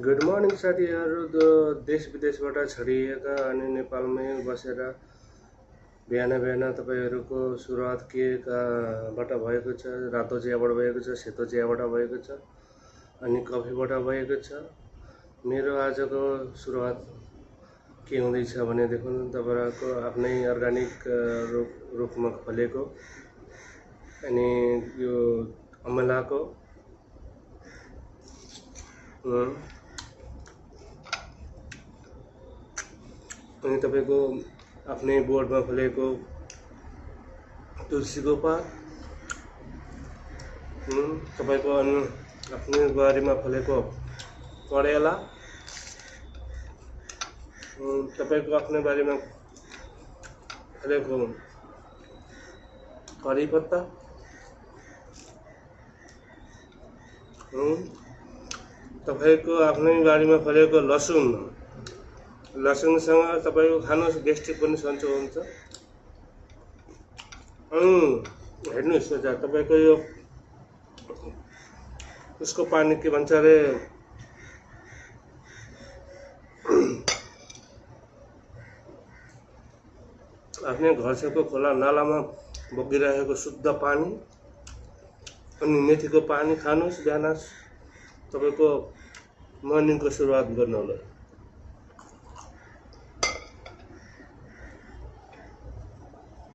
Good morning साथीहरू। देश विदेशबाट छरिएका अनि नेपालमै बसेर बिहान बिहान तपाईँहरूको सुरुवात केबाट भएको छ? रातो चियाबाट भएको छ, सेतो चियाबाट भएको छ, अनि कफीबाट भएको छ। मेरो आजको सुरुवात के हुँदैछ भनेदेखि तपाईँहरूको आफ्नै अर्ग्यानिक रूपमा खोलेको अनि यो अमलाको अनि तपाईँको आफ्नै बोर्डमा खोलेको तुलसीको पात, तपाईँको अनि आफ्नै बारीमा खोलेको करेला, तपाईँको आफ्नै बारीमा खोलेको करी पत्ता, तपाईँको आफ्नै बारीमा फलेको लसुन। लसुनसँग तपाईँको खानुहोस्, ग्यास्ट्रिक पनि सन्चो हुन्छ। हेर्नुहोस् यता तपाईँको यो उसको पानी के भन्छ अरे, आफ्नै घर छेउको खोला नालामा बगिरहेको शुद्ध पानी अनि मेथीको पानी खानुहोस् बिहान तपाईँको मर्निङको सुरुवात गर्नु होला।